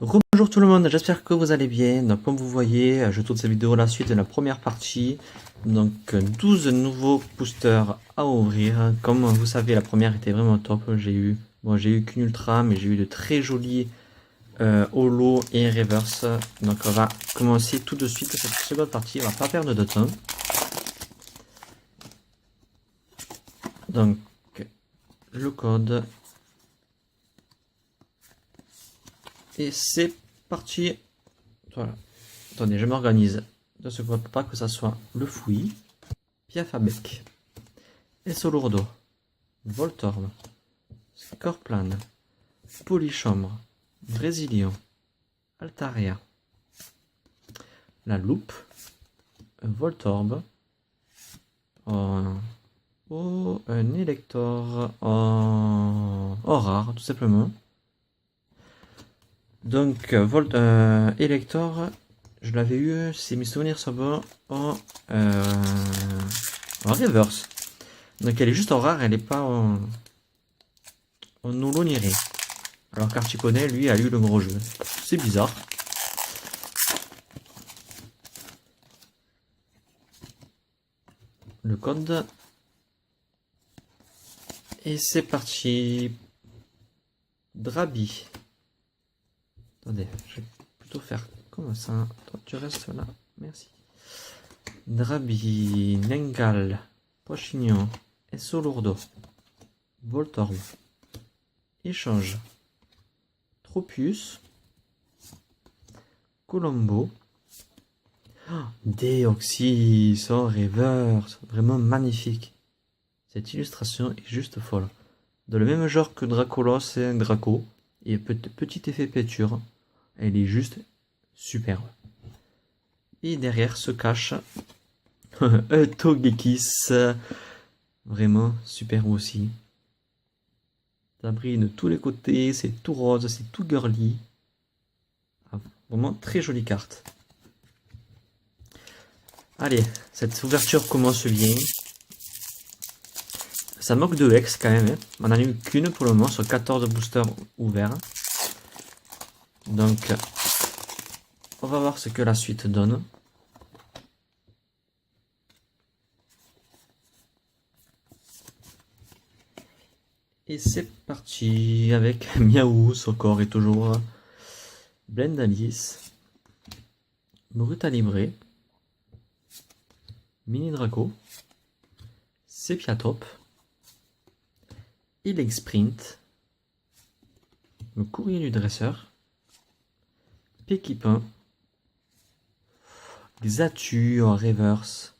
Bonjour tout le monde, j'espère que vous allez bien. Donc comme vous voyez, je tourne cette vidéo la suite de la première partie. Donc 12 nouveaux boosters à ouvrir. Comme vous savez, la première était vraiment top. J'ai eu qu'une ultra, mais j'ai eu de très jolis holo et reverse. Donc on va commencer tout de suite cette seconde partie. On va pas perdre de temps. Donc le code. Et c'est parti. Voilà. Attendez, je m'organise de ce côté, pas que ça soit le fouillis. Piafabec, Essolourdo, Voltorb, Scorplan, Polychambre, Brésilien, Altaria, la Loupe, Voltorb, un Elector en rare, tout simplement. Donc, Elector, je l'avais eu, si mes souvenirs sont bons, en reverse. Donc, elle est juste en rare, elle n'est pas en holo ni rien. Alors qu'Artiponnet, lui, a eu le gros jeu. C'est bizarre. Le code. Et c'est parti. Drabi. Attendez, je vais plutôt faire comme ça. Toi, tu restes là. Merci. Drabi, Nengal, Pochignon, Essolourdo, Voltorb, Échange, Tropius, Colombo, Deoxys en reverse, vraiment magnifique. Cette illustration est juste folle. Dans le même genre que Dracolos et Draco, et petit effet peinture, elle est juste superbe. Et derrière se cache un Togekiss, vraiment superbe aussi. Ça brille de tous les côtés, c'est tout rose, c'est tout girly. Vraiment très jolie carte. Allez, cette ouverture commence bien. Ça manque de X quand même. On n'en a eu qu'une pour le moment sur 14 boosters ouverts. Donc, on va voir ce que la suite donne. Et c'est parti avec Miaou, son corps est toujours Blendalis, Brutalibré, Mini Draco, Sepiatop, Ileg Sprint, le courrier du dresseur, Pékipin, Xatu en reverse.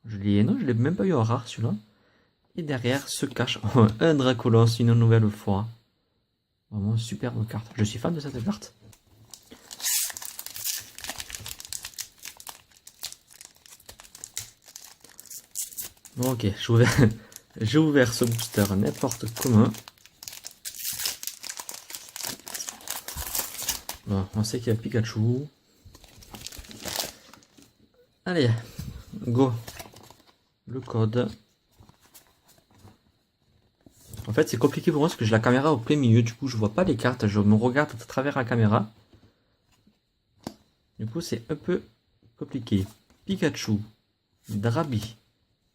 Non, je l'ai même pas eu en rare celui-là. Et derrière se cache un Dracolos une nouvelle fois. Vraiment superbe carte. Je suis fan de cette carte. Bon, ok, j'ai ouvert ce booster n'importe comment. Bon, on sait qu'il y a Pikachu. Allez, go. Le code. En fait, c'est compliqué pour moi parce que j'ai la caméra au plein milieu. Du coup, je vois pas les cartes. Je me regarde à travers la caméra. Du coup, c'est un peu compliqué. Pikachu, Drabi,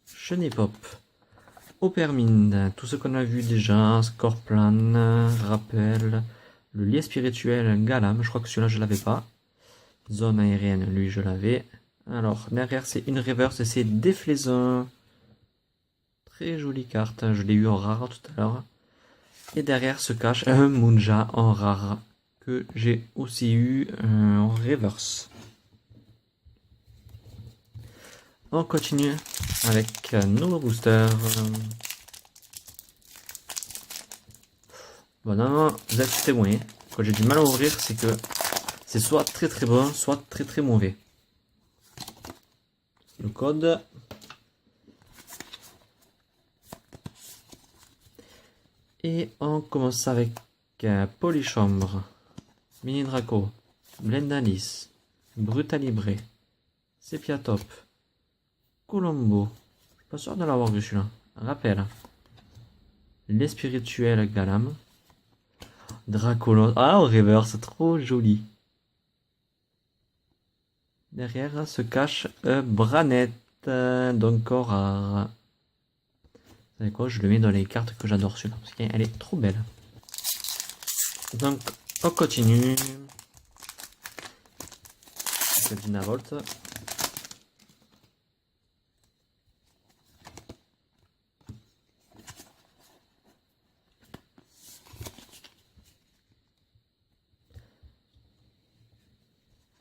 Chenepop, Opermine, tout ce qu'on a vu déjà. Scorplan, Rappel, le lien spirituel Galam. Je crois que celui-là, je l'avais pas. Zone aérienne, lui, je l'avais. Alors, derrière, c'est une reverse et c'est Déflaison. Très jolie carte, je l'ai eu en rare tout à l'heure. Et derrière se cache un Munja en rare que j'ai aussi eu en reverse. On continue avec un nouveau booster. Bon, non, vous êtes témoin. Quand j'ai du mal à ouvrir, c'est que c'est soit très très bon, soit très très mauvais. Le code. Et on commence avec Polychambre, Mini Draco, Blendalis, Brutalibré, Sepiatop, Colombo. Je suis pas sûr de l'avoir vu celui-là. Rappel. Les spirituels Galam. Dracolos. Ah, au reverse, trop joli. Derrière se cache Branette, donc rare. Vous savez quoi, je le mets dans les cartes que j'adore celui-là, parce qu'elle est trop belle. Donc, on continue. C'est Dynavolt.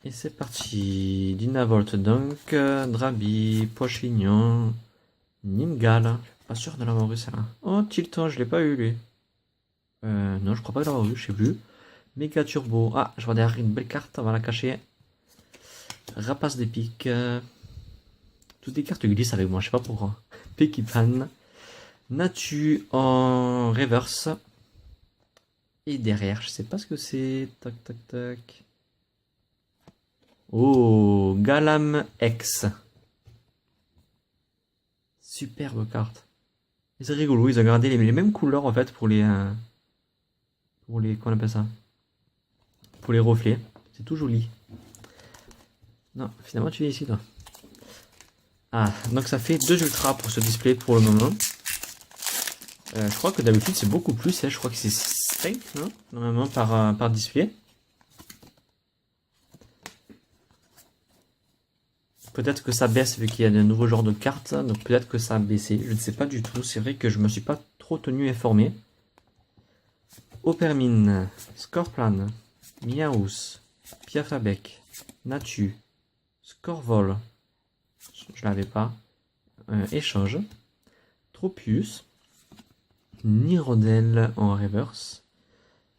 Et c'est parti. Dynavolt donc, Drabi, Pochignon, Nimgal. Pas sûr de l'avoir eu celle-là. Oh, Tilton, je l'ai pas eu lui. Non, je crois pas l'avoir eu, je sais plus. Méga Turbo. Ah, je vois derrière une belle carte, on va la cacher. Rapace des pics. Toutes les cartes glissent avec moi, je sais pas pourquoi. Pekipan. Natu en reverse. Et derrière, je sais pas ce que c'est. Tac, tac, tac. Oh, Galam X. Superbe carte. Et c'est rigolo, ils ont gardé les mêmes couleurs en fait pour les qu'on appelle ça? Pour les reflets. C'est tout joli. Non, finalement tu es ici toi. Ah, donc ça fait 2 ultras pour ce display pour le moment. Je crois que d'habitude c'est beaucoup plus, hein. Je crois que c'est 5 hein, normalement par display. Peut-être que ça baisse vu qu'il y a de nouveaux genres de cartes, donc peut-être que ça a baissé, je ne sais pas du tout. C'est vrai que je me suis pas trop tenu informé. Opermine, Scorplan, Miaus, Piafabek, Natu, Scorvol, je l'avais pas, Échange, Tropius, Nirodel en reverse,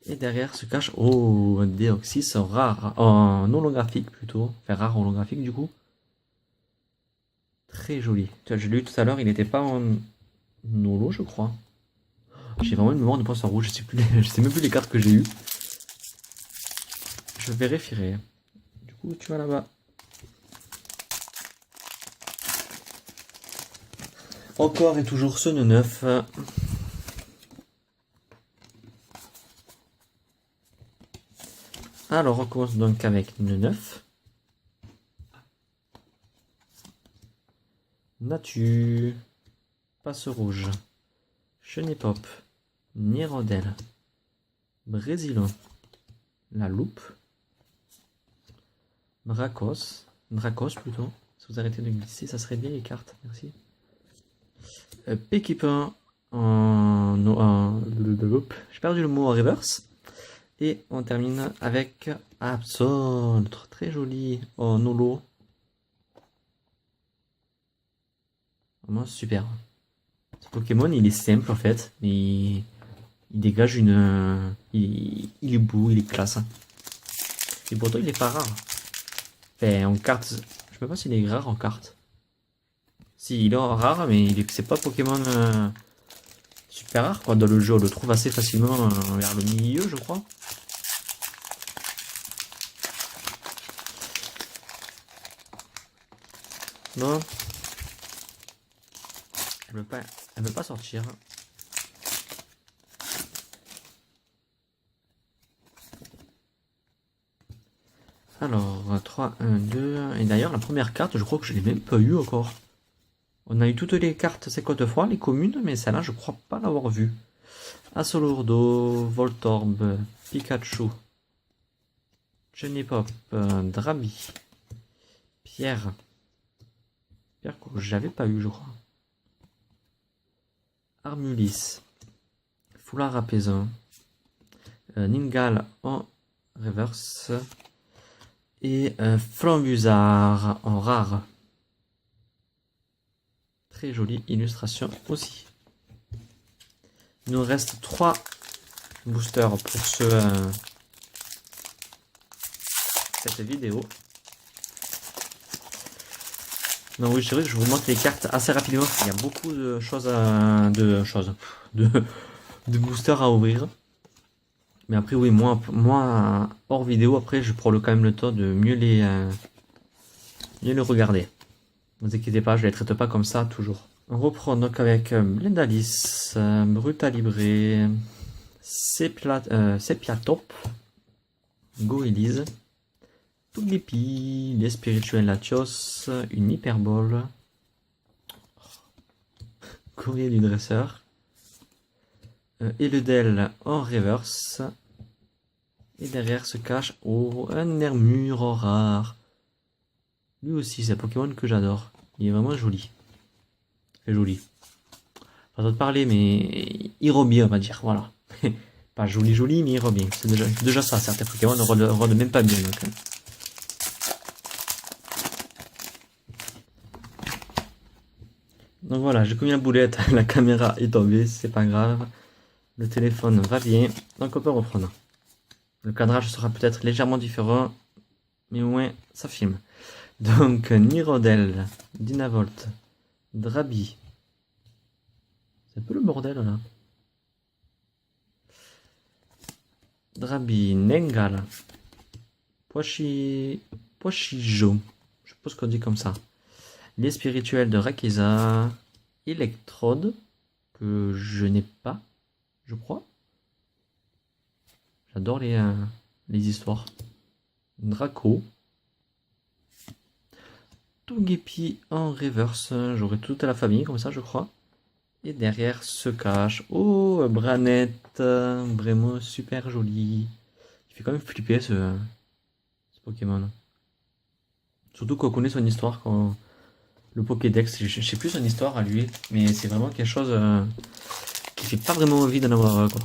et derrière se cache, oh, Deoxys rare, en holographique plutôt, enfin rare holographique du coup. Très joli. Tu vois, je l'ai eu tout à l'heure, il n'était pas en holo, je crois. J'ai vraiment une mémoire de poisson rouge, je sais plus, je sais même plus les cartes que j'ai eues. Je vérifierai. Du coup, tu vas là-bas. Encore et toujours ce nœud neuf. Alors, on commence donc avec nœud neuf. Natu, Passe Rouge, Chenipop, Nirodel, Brésilon, La Loupe, Dracos plutôt. Si vous arrêtez de glisser, ça serait bien les cartes, merci. Pékipin j'ai perdu le mot en reverse. Et on termine avec Absol, très joli en holo. Vraiment super. Ce Pokémon il est simple en fait, mais il dégage une. Il est beau, il est classe. Et pourtant il est pas rare. Enfin, en carte, je sais pas s'il est rare en carte. Si, il est rare, mais c'est pas Pokémon super rare quoi. Dans le jeu, on le trouve assez facilement vers le milieu, je crois. Non. Elle veut pas sortir. Alors, 3, 1, 2. Et d'ailleurs, la première carte, je crois que je l'ai même pas eu encore. On a eu toutes les cartes 50 fois, les communes, mais celle-là, je crois pas l'avoir vue. Assolourdo, Voltorb, Pikachu, Chenipop, Drabi, Pierre que j'avais pas eu, je crois. Armulis, Foulard apaisant, Ningal en reverse et Flambusard en rare. Très jolie illustration aussi. Il nous reste 3 boosters pour cette vidéo. Donc oui, c'est vrai que je vous montre les cartes assez rapidement. Il y a beaucoup de choses de boosters à ouvrir. Mais après oui, moi hors vidéo, après je prends quand même le temps de mieux les regarder. Ne vous inquiétez pas, je les traite pas comme ça toujours. On reprend donc avec Blendalis, Brutalibré, Sepiatop, Gorillise, Togepi, les spirituels Latios, une hyperbole, courrier du dresseur, Eledel en reverse, et derrière se cache un Armure rare. Lui aussi, c'est un Pokémon que j'adore. Il est vraiment joli. C'est joli. Pas trop de parler, mais il rend bien, on va dire. Voilà. Pas joli, mais il rend bien. C'est déjà ça. Certains Pokémon ne rendent même pas bien. Donc voilà, j'ai commis la boulette. La caméra est tombée. C'est pas grave. Le téléphone va bien. Donc on peut reprendre. Le cadrage sera peut-être légèrement différent, mais au moins ça filme. Donc Nirodel, Dynavolt, Drabi. C'est un peu le bordel là. Drabi, Nengal, Poishijo, je suppose qu'on dit comme ça. Les spirituels de Rakeza, Electrode, que je n'ai pas, je crois. J'adore les histoires. Draco. Togepi en reverse. J'aurai toute la famille comme ça, je crois. Et derrière se cache. Oh, Branette. Vraiment super joli. Il fait quand même flipper ce Pokémon. Surtout qu'on connaît son histoire. Quand le Pokédex, je sais plus son histoire à lui. Mais c'est vraiment quelque chose qui fait pas vraiment envie d'en avoir quoi.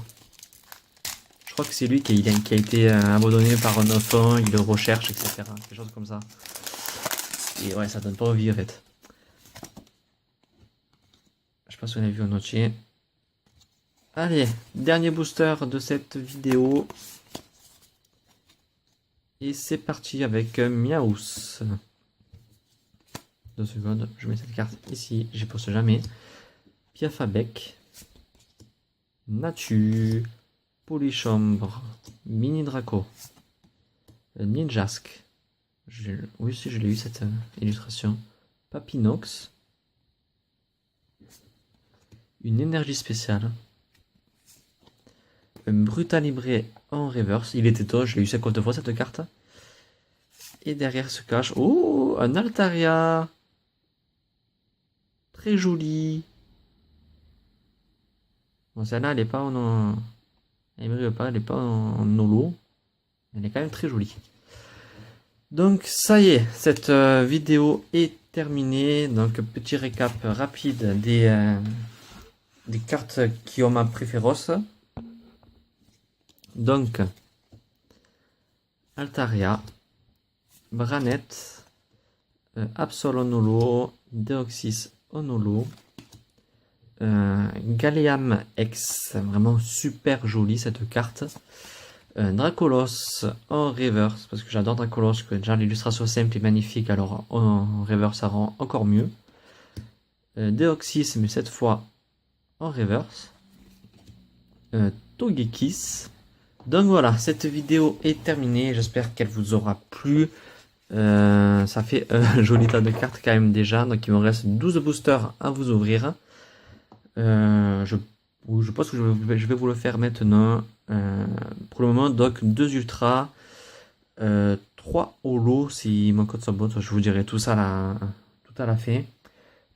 Je crois que c'est lui qui a été abandonné par un enfant, il le recherche, etc. Quelque chose comme ça. Et ouais, ça donne pas envie en fait. Je sais pas si on a vu un entier. Allez, dernier booster de cette vidéo. Et c'est parti avec Miaous. 2 secondes, je mets cette carte ici, j'y pose jamais. Piafabec. Natu. Polychambre, Mini Draco, Ninjask. Oui, aussi je l'ai eu cette illustration. Papinox, une énergie spéciale, un Brutalibré en reverse. Il était tôt, je l'ai eu 50 fois cette carte. Et derrière se cache, oh, un Altaria, très joli. Bon, celle-là, elle n'est pas en. Elle ne brille pas, elle n'est pas en holo. Elle est quand même très jolie. Donc ça y est, cette vidéo est terminée. Donc petit récap rapide des cartes qui ont ma préférence. Donc Altaria, Branette, Absol en holo, Deoxys en holo. Galliam X, vraiment super jolie cette carte. Dracolos en reverse, parce que j'adore Dracolos, que déjà l'illustration simple est magnifique, alors en reverse ça rend encore mieux. Deoxys, mais cette fois en reverse. Togekiss. Donc voilà, cette vidéo est terminée, j'espère qu'elle vous aura plu. Ça fait un joli tas de cartes quand même déjà, donc il me reste 12 boosters à vous ouvrir. Je pense que je vais vous le faire maintenant. Pour le moment, donc 2 ultras, 3 holos si mon code sont bons. Je vous dirai tout ça tout à la fin.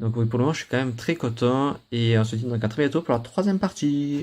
Donc oui, pour le moment, je suis quand même très content et on se dit donc à très bientôt pour la 3e partie.